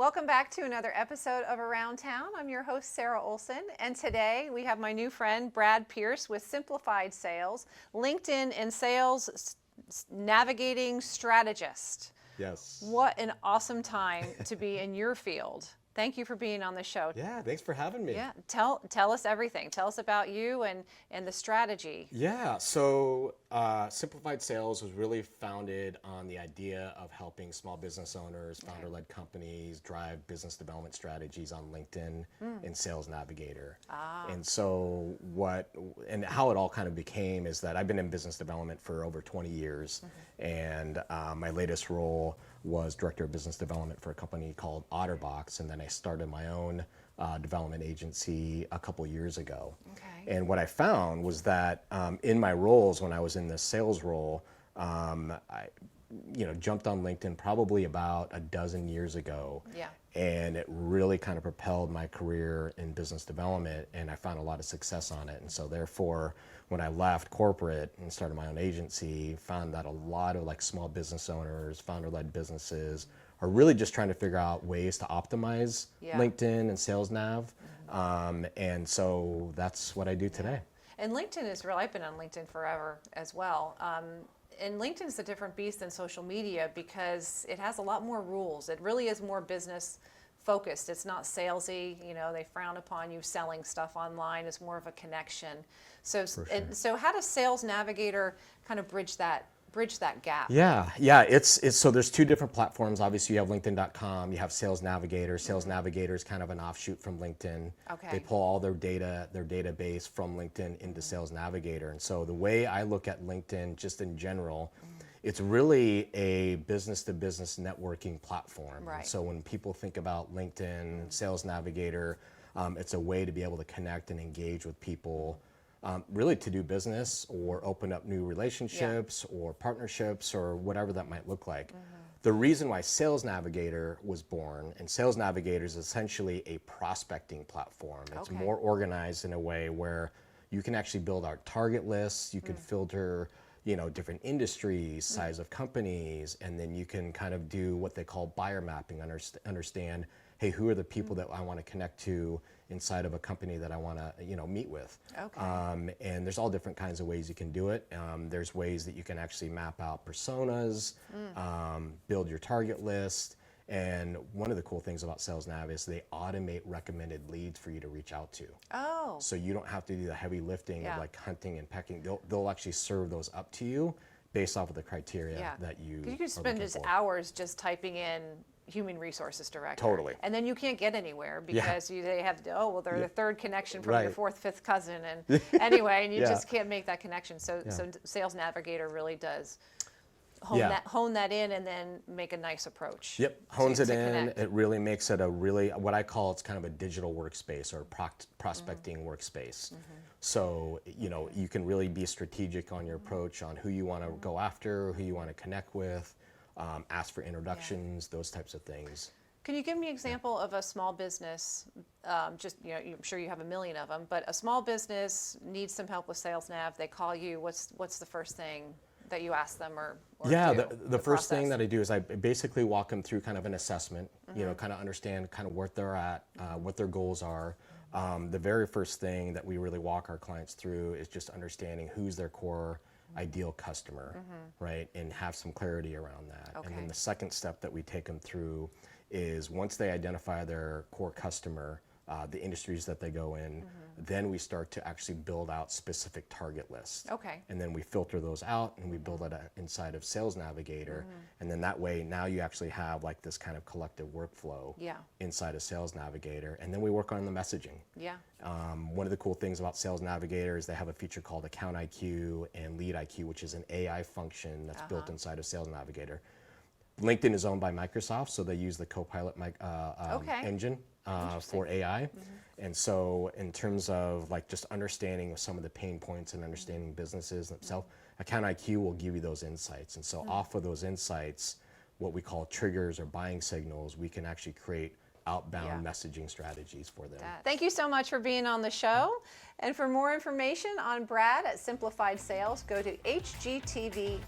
Welcome back to another episode of Around Town. I'm your host, Sarah Olson, and today we have my new friend, Brad Pearse with Simplified Sales, LinkedIn and Sales Navigating Strategist. Yes. What an awesome time to be in your field. Thank you for being on the show. Yeah, thanks for having me. Yeah, tell us everything. Tell us about you and the strategy. Yeah, so Simplified Sales was really founded on the idea of helping small business owners, founder-led companies drive business development strategies on LinkedIn and Sales Navigator. And so how it all kind of became is that I've been in business development for over 20 years, and my latest role was Director of Business Development for a company called Otterbox, and then I started my own development agency a couple years ago. Okay. And what I found was that in my roles, when I was in the sales role, I jumped on LinkedIn probably about a dozen years ago. Yeah. And it really kind of propelled my career in business development, and I found a lot of success on it. And so therefore, when I left corporate and started my own agency, found that a lot of like small business owners, founder-led businesses are really just trying to figure out ways to optimize LinkedIn and Sales Nav. And so that's what I do today. And LinkedIn is real. I've been on LinkedIn forever as well. And LinkedIn is a different beast than social media because it has a lot more rules. It really is more business focused. It's not salesy. You know, they frown upon you selling stuff online. It's more of a connection. So, so how does Sales Navigator kind of bridge that gap? Yeah. It's so there's two different platforms. Obviously, you have LinkedIn.com. You have Sales Navigator. Sales Navigator is kind of an offshoot from LinkedIn. Okay. They pull all their data, their database from LinkedIn into Sales Navigator. And so the way I look at LinkedIn, just in general, it's really a business-to-business networking platform. Right. So when people think about LinkedIn, Sales Navigator, it's a way to be able to connect and engage with people. Really to do business or open up new relationships or partnerships or whatever that might look like. The reason why Sales Navigator was born, and Sales Navigator is essentially a prospecting platform. It's more organized in a way where you can actually build our target lists, you can filter different industries, size of companies, and then you can kind of do what they call buyer mapping, understand, hey, who are the people that I want to connect to inside of a company that I want to meet with. Okay. And there's all different kinds of ways you can do it. There's ways that you can actually map out personas, build your target list. And one of the cool things about Sales Nav is they automate recommended leads for you to reach out to. Oh. So you don't have to do the heavy lifting of like hunting and pecking. They'll actually serve those up to you based off of the criteria that you could spend just hours just typing in human resources director. Totally. And then you can't get anywhere because they have to, they're the third connection from your fourth, fifth cousin. And anyway, and you just can't make that connection. So Sales Navigator really does hone that in and then make a nice approach. Yep, hones it in. Connect. It really makes it a really, what I call, it's kind of a digital workspace or prospecting workspace. So, you can really be strategic on your approach on who you want to go after, who you want to connect with, ask for introductions, those types of things. Can you give me an example of a small business, I'm sure you have a million of them, but a small business needs some help with Sales Nav, they call you, what's the first thing that you ask them or do, the first thing that I do is I basically walk them through kind of an assessment, kind of understand kind of where they're at, what their goals are. The very first thing that we really walk our clients through is just understanding who's their core ideal customer, right? And have some clarity around that. Okay. And then the second step that we take them through is once they identify their core customer, the industries that they go in, then we start to actually build out specific target lists. Okay. And then we filter those out and we build it inside of Sales Navigator. And then that way, now you actually have like this kind of collective workflow inside of Sales Navigator. And then we work on the messaging. Yeah. One of the cool things about Sales Navigator is they have a feature called Account IQ and Lead IQ, which is an AI function that's built inside of Sales Navigator. LinkedIn is owned by Microsoft, so they use the Copilot engine for AI. And so in terms of like just understanding some of the pain points and understanding businesses themselves, Account IQ will give you those insights. And so off of those insights, what we call triggers or buying signals, we can actually create outbound messaging strategies for them. Thank you so much for being on the show. And for more information on Brad at Simplified Sales, go to hgtv.com.